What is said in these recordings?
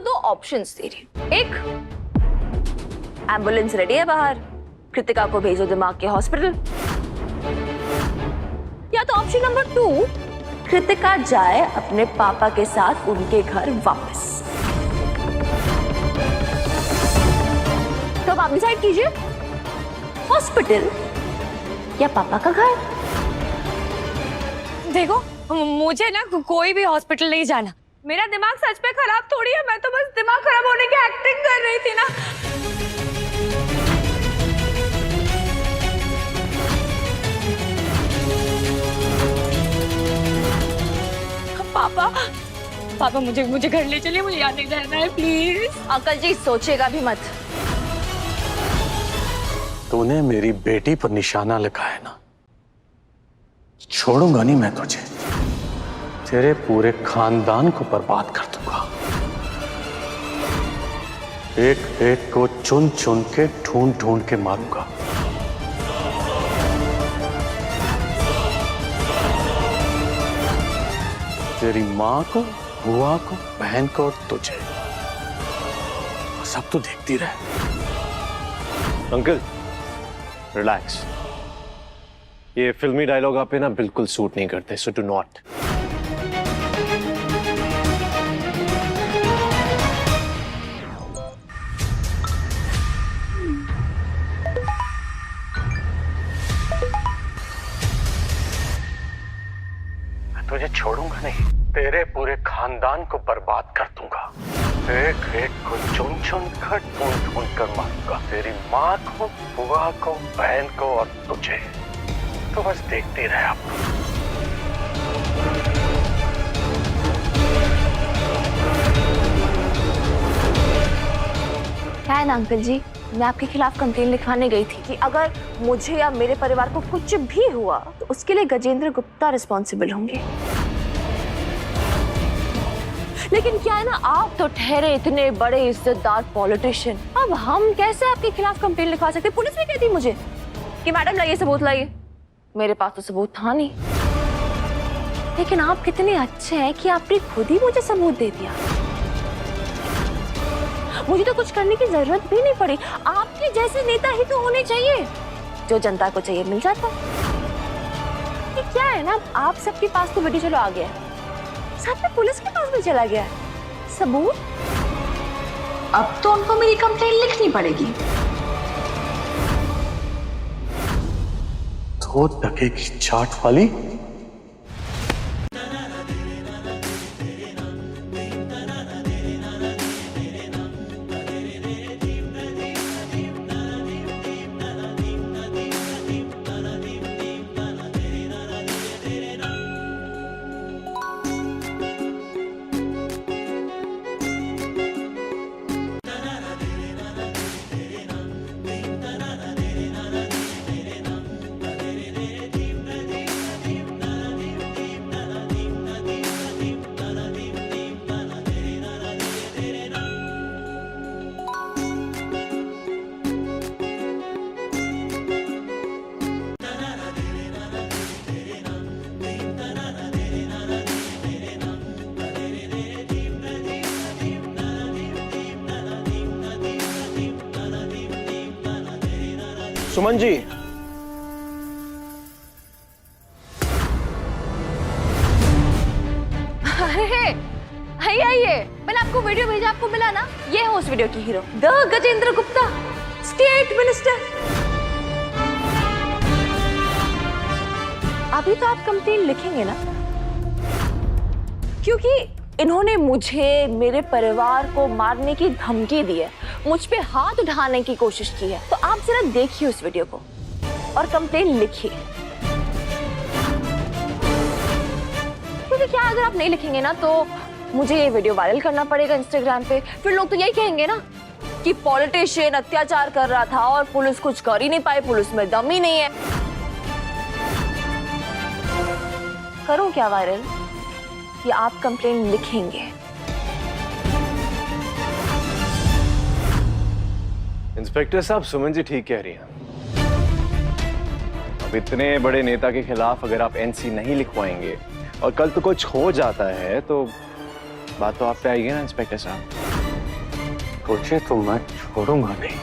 दो ऑप्शंस दे रही हूँ। एक, एम्बुलेंस रेडी है बाहर, कृतिका को भेजो दिमाग के हॉस्पिटल। या तो ऑप्शन नंबर 2, कृतिका जाए अपने पापा के साथ उनके घर वापस। तो अब आप डिसाइड कीजिए, हॉस्पिटल या पापा का घर। देखो मुझे ना कोई भी हॉस्पिटल नहीं जाना, मेरा दिमाग सच में खराब थोड़ी है, मैं तो बस दिमाग खराब होने की एक्टिंग कर रही थी ना। पापा पापा मुझे घर ले चलिए, मुझे यहाँ नहीं रहना है प्लीज। अंकल जी सोचेगा भी मत। तूने मेरी बेटी पर निशाना लगाया ना, छोड़ूंगा नहीं मैं तुझे, तेरे पूरे खानदान को बर्बाद कर दूंगा। एक एक को चुन चुन के ढूंढ ढूंढ के मारूंगा। तेरी माँ को, बुआ को, बहन को और तुझे। सब तो देखती रहे। अंकल रिलैक्स, ये फिल्मी डायलॉग आप पे ना बिल्कुल सूट नहीं करते, सो डू नॉट। तुझे छोड़ूंगा नहीं, तेरे पूरे खानदान को बर्बाद कर दूंगा। एक एक को चुन चुन कर ढूंढ ढूंढ कर मारूंगा। तेरी माँ को, बुआ को, बहन को और तुझे। तो बस देखती रहे आप। क्या है ना अंकल जी, मैं आपके खिलाफ कंप्लेन लिखवाने गई थी कि अगर मुझे या मेरे परिवार को कुछ भी हुआ तो उसके लिए गजेंद्र गुप्ता रिस्पॉन्सिबल होंगे। लेकिन क्या है ना, आप तो ठहरे इतने बड़े इज्जतदार पॉलिटिशियन, अब हम कैसे आपके खिलाफ कंप्लेन लिखवा सकते? पुलिस भी कहती मुझे कि मैडम लाइए सबूत लाइए। मेरे पास तो सबूत था नहीं, लेकिन आप कितने अच्छे हैं कि आपने खुद ही मुझे सबूत दे दिया। मुझे तो कुछ करने की जरूरत भी नहीं पड़ी। आपके जैसे नेता ही तो होने चाहिए, जो जनता को चाहिए मिल जाता है। ये क्या है ना, आप सबके पास तो वीडियो चलो आ गया, साथ में पुलिस के पास भी चला गया सबूत। अब तो उनको मेरी कंप्लेंट लिखनी पड़ेगी। 2 टके की चाट वाली। सुमन जी, अरे आइए, मैंने आपको वीडियो भेजा, आपको मिला ना? ये है उस वीडियो की hero, the Gajendra Gupta, state minister. अभी तो आप कंप्लेन लिखेंगे ना, क्योंकि इन्होंने मुझे, मेरे परिवार को मारने की धमकी दी है, मुझ पे हाथ उठाने की कोशिश की है। तो आप जरा देखिए उस वीडियो को और कंप्लेन लिखिए। क्योंकि क्या, अगर आप नहीं लिखेंगे ना तो मुझे ये वीडियो वायरल करना पड़ेगा इंस्टाग्राम पे। फिर लोग तो यही कहेंगे ना कि पॉलिटिशियन अत्याचार कर रहा था और पुलिस कुछ कर ही नहीं पाई, पुलिस में दम ही नहीं है। करूं क्या वायरल, या आप कंप्लेन लिखेंगे? इंस्पेक्टर साहब, सुमन जी ठीक कह रही हैं। अब इतने बड़े नेता के खिलाफ अगर आप एनसी नहीं लिखवाएंगे और कल तो कुछ हो जाता है तो बात तो आप पे आएगी ना इंस्पेक्टर साहब। तुझे तो मैं छोड़ूंगा नहीं।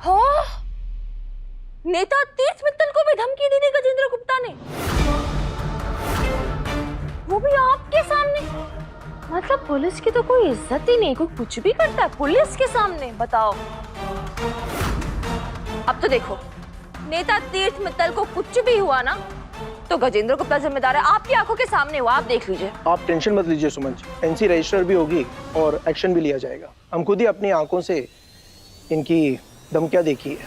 हो नेता तीर्थ मित्तल को भी धमकी दी थी गजेंद्र गुप्ता ने, वो भी आपके सामने। मतलब पुलिस की तो कोई इज्जत ही नहीं, कोई कुछ भी करता है पुलिस के सामने, बताओ। अब तो देखो, नेता तीर्थ मित्तल को कुछ भी हुआ ना तो गजेंद्र गुप्ता जिम्मेदार है, आपकी आंखों के सामने हुआ, आप देख लीजिए। आप टेंशन मत लीजिए सुमन जी, एनसी रजिस्टर भी होगी और एक्शन भी लिया जाएगा। हम खुद ही अपनी आंखों से इनकी धमकियां देखी है।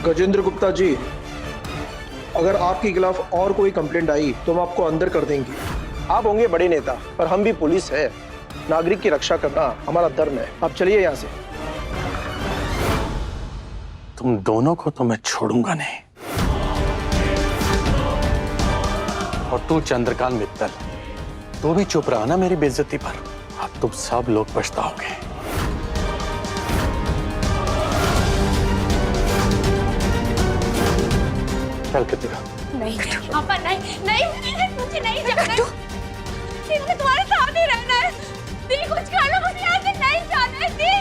गजेंद्र गुप्ता जी, अगर आपके खिलाफ और कोई कंप्लेंट आई तो हम आपको अंदर कर देंगे। आप होंगे बड़े नेता, पर हम भी पुलिस है, नागरिक की रक्षा करना हमारा धर्म है। आप चलिए यहाँ से। तुम दोनों को तो मैं छोड़ूंगा नहीं। और तू चंद्रकांत मित्तल, तू भी चुप रहा ना मेरी बेइज्जती पर। अब तुम सब लोग पछताओगे। चल कृतिका। नहीं पापा, नहीं मुझे नहीं जाना है। मुझे तुम्हारे साथ ही रहना है। दी कुछ कर लो, मुझे यहाँ से नहीं जाना है। दी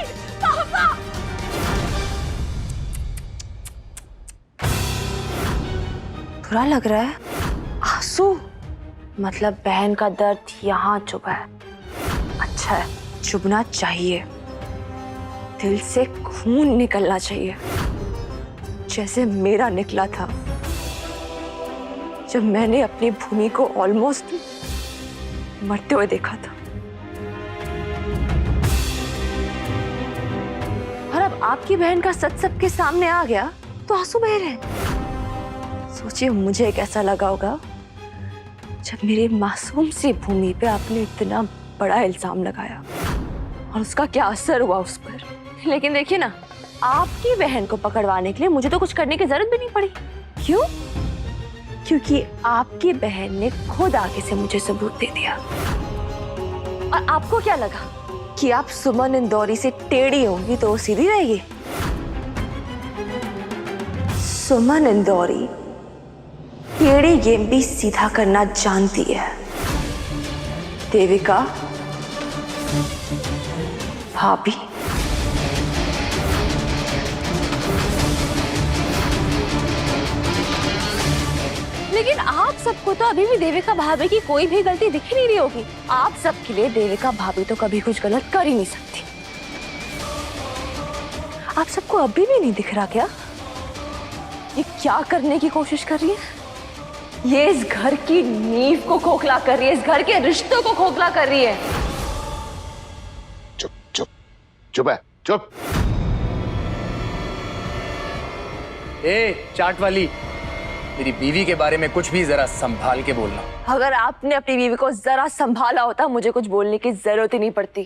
पापा। बुरा लग रहा है, आंसू मतलब बहन का दर्द यहाँ चुभा है। अच्छा है, चुभना चाहिए, दिल से खून निकलना चाहिए, जैसे मेरा निकला था जब मैंने अपनी भूमि को ऑलमोस्ट मरते हुए देखा था। और अब आपकी बहन का सच सबके सामने आ गया तो आंसू बह रहे हैं। सोचिए मुझे कैसा लगा होगा जब मेरे मासूम सी भूमि पे आपने इतना बड़ा इल्जाम लगाया और उसका क्या असर हुआ उस पर। लेकिन देखिए ना, आपकी बहन को पकड़वाने के लिए मुझे तो कुछ करने की जरूरत भी नहीं पड़ी। क्यों? क्योंकि आपकी बहन ने खुद आगे से मुझे सबूत दे दिया। और आपको क्या लगा कि आप सुमन इंदौरी से टेढ़ी होंगी तो वो सीधी रहेगी? सुमन इंदौरी टेढ़ी गेम भी सीधा करना जानती है। देविका भाभी, लेकिन आप सबको तो अभी भी देविका भाभी की कोई भी गलती दिख ही नहीं रही होगी। आप सबके लिए देविका भाभी तो कभी कुछ गलत कर ही नहीं सकती। आप सबको अभी भी नहीं दिख रहा क्या ये क्या करने की कोशिश कर रही है? ये इस घर की नींव को खोखला कर रही है, इस घर के रिश्तों को खोखला कर रही है। चुप चुप चुप है, चुप। चाट वाली, मेरी बीवी के बारे में कुछ भी जरा संभाल के बोलना। अगर आपने अपनी बीवी को जरा संभाला होता मुझे कुछ बोलने की जरूरत ही नहीं पड़ती।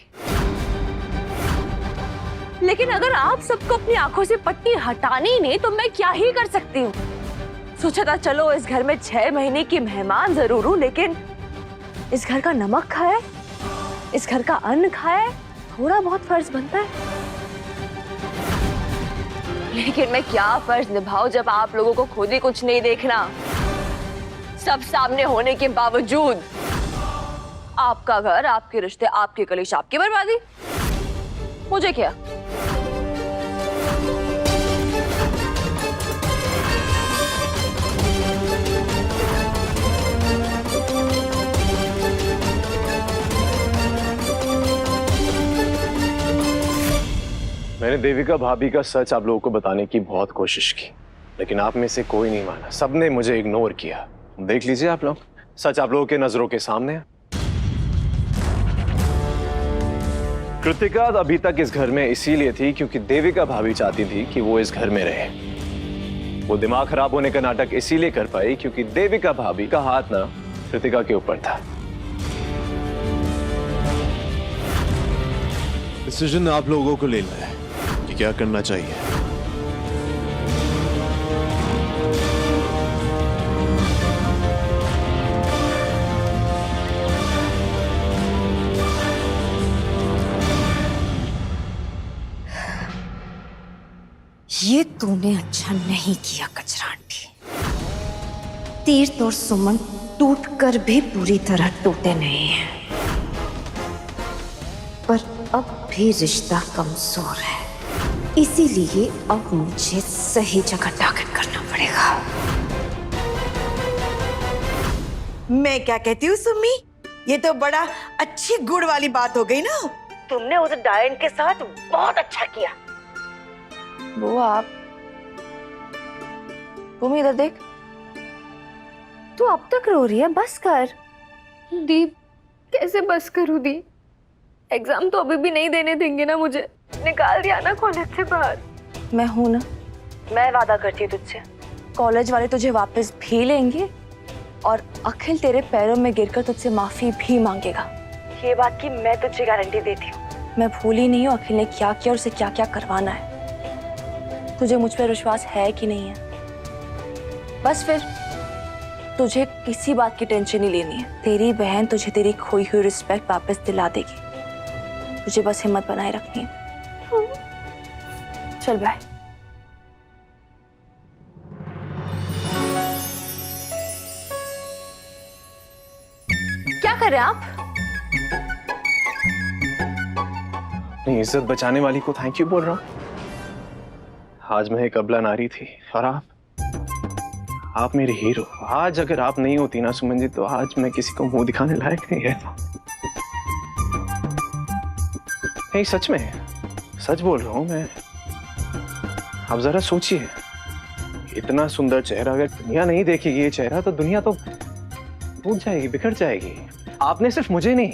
लेकिन अगर आप सबको अपनी आंखों से पट्टी हटानी ही नहीं तो मैं क्या ही कर सकती हूँ। सोचा था चलो इस घर में 6 महीने की मेहमान जरूर हूँ, लेकिन इस घर का नमक खाए, इस घर का अन्न खाए, थोड़ा बहुत फर्ज बनता है। लेकिन मैं क्या फर्ज निभाऊं जब आप लोगों को खुद ही कुछ नहीं देखना। सब सामने होने के बावजूद आपका घर, आपके रिश्ते, आपकी कलेश, आपकी बर्बादी। मुझे क्या? मैंने देविका भाभी का सच आप लोगों को बताने की बहुत कोशिश की, लेकिन आप में से कोई नहीं माना। सबने मुझे इग्नोर किया। देख लीजिए आप लोग, सच आप लोगों के नजरों के सामने है। कृतिका अभी तक इस घर में इसीलिए थी क्योंकि देविका भाभी चाहती थी कि वो इस घर में रहे। वो दिमाग खराब होने का नाटक इसीलिए कर पाई क्योंकि देविका भाभी का हाथ ना कृतिका के ऊपर था। डिसीजन आप लोगों को लेना है कि क्या करना चाहिए। ये तूने अच्छा नहीं किया कचरा आंटी। तीर्थ और सुमन टूटकर भी पूरी तरह टूटे नहीं हैं, पर अब भी रिश्ता कमजोर है। इसीलिए अब मुझे सही जगह टारगेट करना पड़ेगा। मैं क्या कहती हूँ सुम्मी, ये तो बड़ा अच्छी गुड़ वाली बात हो गई ना। तुमने उस डायन के साथ बहुत अच्छा किया। बुआ आप तुम इधर देख, तू अब तक रो रही है, बस कर। दी कैसे बस करूं दी? एग्जाम तो अभी भी नहीं देने देंगे ना मुझे, निकाल दिया ना कॉलेज से बाहर। मैं हूं ना, मैं वादा करती हूँ तुझसे, कॉलेज वाले तुझे वापस भी लेंगे और अखिल तेरे पैरों में गिरकर तुझसे माफी भी मांगेगा। ये बात की मैं तुझे गारंटी देती हूँ। मैं भूली नहीं हूँ अखिल ने क्या किया और उसे क्या क्या करवाना है। तुझे मुझ पर विश्वास है कि नहीं है? बस फिर तुझे किसी बात की टेंशन नहीं लेनी है। तेरी बहन तुझे तेरी खोई हुई रिस्पेक्ट वापस दिला देगी। तुझे बस हिम्मत बनाए रखनी है। चल बाय। क्या कर रहे हैं आप? अपनी इज्जत बचाने वाली को थैंक यू बोल रहा हूँ। आज मैं एक अबला नारी थी और आप मेरे हीरो। आज अगर आप नहीं होती ना सुमन जी, तो आज मैं किसी को मुंह दिखाने लायक नहीं रहता। नहीं, सच में सच बोल रहा हूं मैं। आप जरा सोचिए, इतना सुंदर चेहरा अगर दुनिया नहीं देखेगी ये चेहरा, तो दुनिया तो टूट जाएगी, बिखर जाएगी। आपने सिर्फ मुझे नहीं,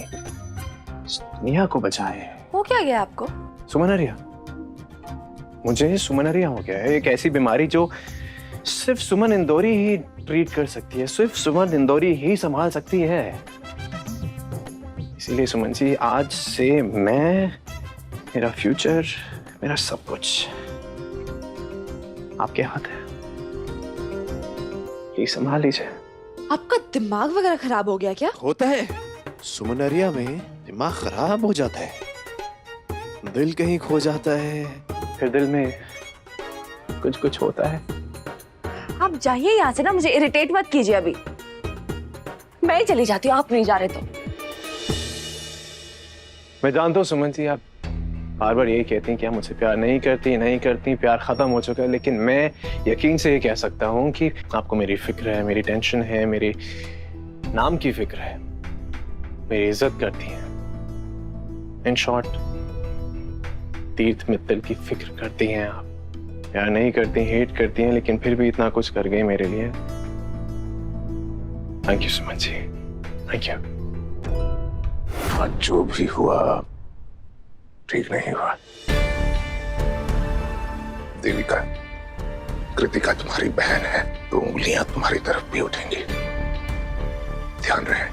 दुनिया को बचाए। हो क्या गया आपको? सुमनरिया, मुझे सुमनरिया हो गया है। एक ऐसी बीमारी जो सिर्फ सुमन इंदौरी ही ट्रीट कर सकती है, सिर्फ सुमन इंदौरी ही संभाल सकती है। इसीलिए सुमन जी, आज से मैं, मेरा फ्यूचर, मेरा सब कुछ आपके हाथ है। ये संभाल लीजिए। आपका दिमाग वगैरह खराब हो गया क्या? होता है, सुमनरिया में दिमाग खराब हो जाता है, दिल कहीं खो जाता है, फिर दिल में कुछ कुछ होता है। आप जाइए यहाँ से ना, मुझे इरिटेट मत कीजिए। अभी मैं ही चली जाती हूँ, आप नहीं जा रहे तो। मैं जानता हूँ सुमन जी, आप बार बार यही कहती हैं कि आप मुझसे प्यार नहीं करती, प्यार खत्म हो चुका है। लेकिन मैं यकीन से ये कह सकता हूँ कि आपको मेरी फिक्र है, मेरी टेंशन है, मेरे नाम की फिक्र है, मेरी इज्जत करती हैं। इन शॉर्ट, तीर्थ मित्तल की फिक्र करती हैं आप। प्यार नहीं करती, हेट करती हैं, लेकिन फिर भी इतना कुछ कर गए मेरे लिए। Thank you Suman ji, thank you. आज जो भी हुआ ठीक नहीं हुआ। देविका, कृतिका तुम्हारी बहन है, तो उंगलियां तुम्हारी तरफ भी उठेंगी। ध्यान रहे,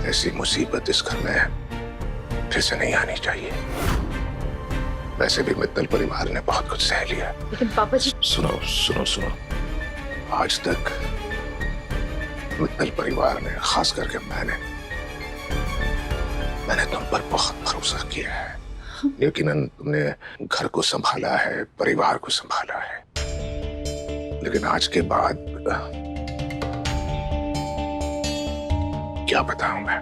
ऐसी मुसीबत इस घर में फिर से नहीं आनी चाहिए। वैसे भी मित्तल परिवार ने बहुत कुछ सह लिया। लेकिन पापा जी। सुनो सुनो सुनो, आज तक मित्तल परिवार ने, खास करके मैंने तुम पर बहुत भरोसा किया है। यकीनन तुमने घर को संभाला है, परिवार को संभाला है, लेकिन आज के बाद क्या बताऊं मैं,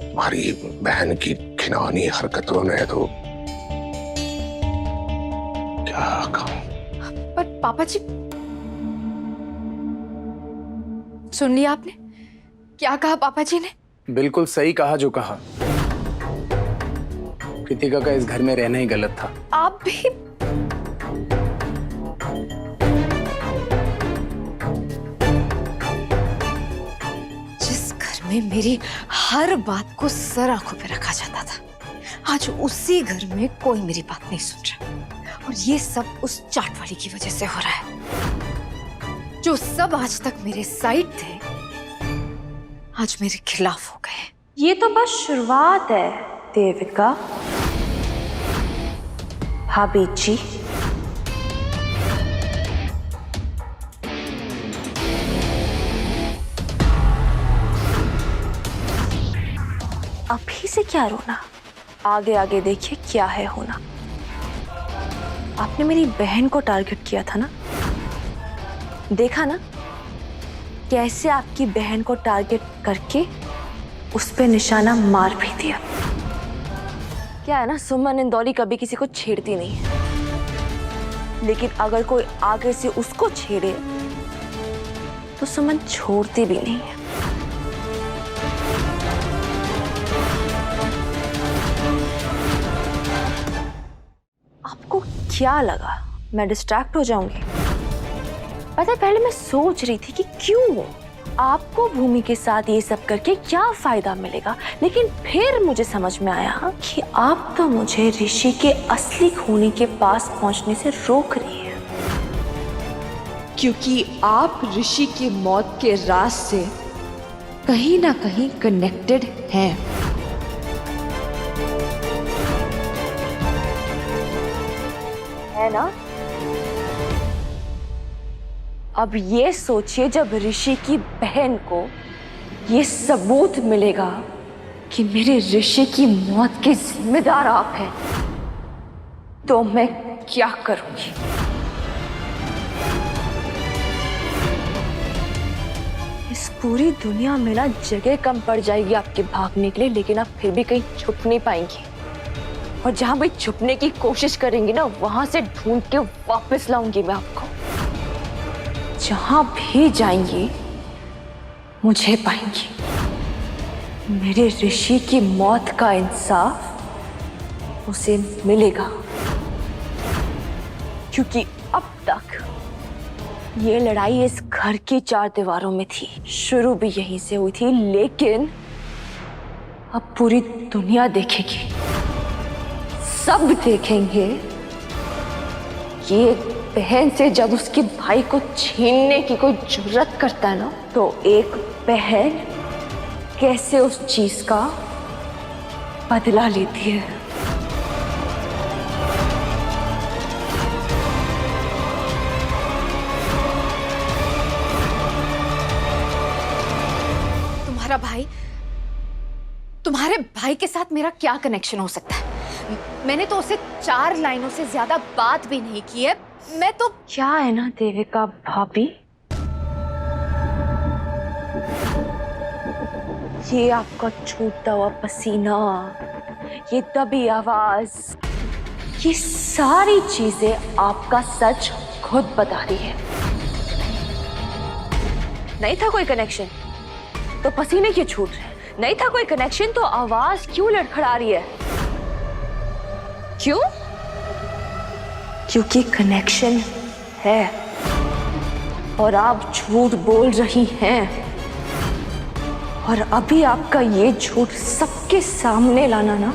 तुम्हारी बहन की घिनौनी हरकतों ने तो क्या कहूं। पर पापा जी, सुन लिया आपने? क्या कहा पापा जी ने? बिल्कुल सही कहा जो कहा। कृतिका का इस घर में रहना ही गलत था। आप भी? जिस घर में मेरी हर बात को सर आंखों पे रखा जाता था, आज उसी घर में कोई मेरी बात नहीं सुन रहा। और ये सब उस चाट वाली की वजह से हो रहा है। जो सब आज तक मेरे साइड थे, आज मेरे खिलाफ हो गए। ये तो बस शुरुआत है देविका। भाभी जी, अभी से क्या रोना, आगे आगे देखिए क्या है होना। आपने मेरी बहन को टारगेट किया था ना, देखा ना कैसे आपकी बहन को टारगेट करके उस पे निशाना मार भी दिया। क्या है ना, सुमन इंदौरी कभी किसी को छेड़ती नहीं है, लेकिन अगर कोई आगे से उसको छेड़े तो सुमन छोड़ती भी नहीं है। आपको क्या लगा मैं डिस्ट्रैक्ट हो जाऊंगी? पता है, पहले मैं सोच रही थी कि क्यों आपको भूमि के साथ ये सब करके क्या फायदा मिलेगा, लेकिन फिर मुझे समझ में आया कि आप तो मुझे ऋषि के असली खूनी के पास पहुंचने से रोक रही है। क्योंकि आप ऋषि की मौत के राज से कहीं ना कहीं कनेक्टेड हैं। है ना? अब ये सोचिए, जब ऋषि की बहन को ये सबूत मिलेगा कि मेरे ऋषि की मौत के जिम्मेदार आप हैं, तो मैं क्या करूंगी? इस पूरी दुनिया में ना जगह कम पड़ जाएगी आपके भागने के लिए, लेकिन आप फिर भी कहीं छुप नहीं पाएंगी। और जहां भी छुपने की कोशिश करेंगी ना, वहां से ढूंढ के वापस लाऊंगी मैं आपको। जहां भी जाएंगी मुझे पाएंगी। मेरे ऋषि की मौत का इंसाफ उसे मिलेगा, क्योंकि अब तक ये लड़ाई इस घर की चार दीवारों में थी। शुरू भी यहीं से हुई थी, लेकिन अब पूरी दुनिया देखेगी, सब देखेंगे कि एक बहन से जब उसके भाई को छीनने की कोई जुर्रत करता है ना, तो एक बहन कैसे उस चीज का बदला लेती है। तुम्हारा भाई, तुम्हारे भाई के साथ मेरा क्या कनेक्शन हो सकता है? मैंने तो उसे 4 लाइनों से ज्यादा बात भी नहीं की है। मैं तो क्या है ना देविका भाभी, ये आपका छूटता हुआ पसीना, ये दबी आवाज, ये सारी चीजें आपका सच खुद बता रही है। नहीं था कोई कनेक्शन तो पसीने क्यों छूट रहे? नहीं था कोई कनेक्शन तो आवाज क्यों लड़खड़ा रही है? क्यों? क्योंकि कनेक्शन है और आप झूठ बोल रही हैं। और अभी आपका ये झूठ सबके सामने लाना ना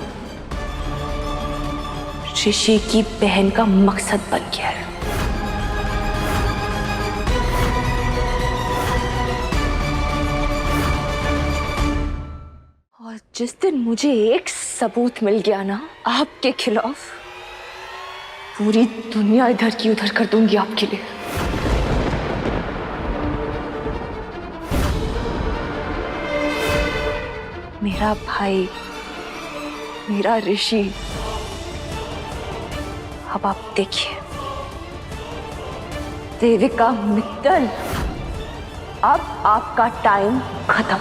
ऋषि की बहन का मकसद बन गया है। और जिस दिन मुझे एक सबूत मिल गया ना आपके खिलाफ, पूरी दुनिया इधर की उधर कर दूंगी आपके लिए। मेरा भाई, मेरा ऋषि, अब आप देखिए। देविका मित्तल, अब आपका टाइम खत्म।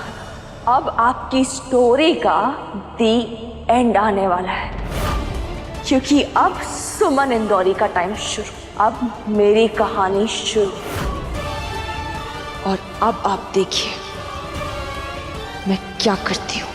अब आपकी स्टोरी का दी एंड आने वाला है, क्योंकि अब सुमन इंदौरी का टाइम शुरू, अब मेरी कहानी शुरू। और अब आप देखिए मैं क्या करती हूँ।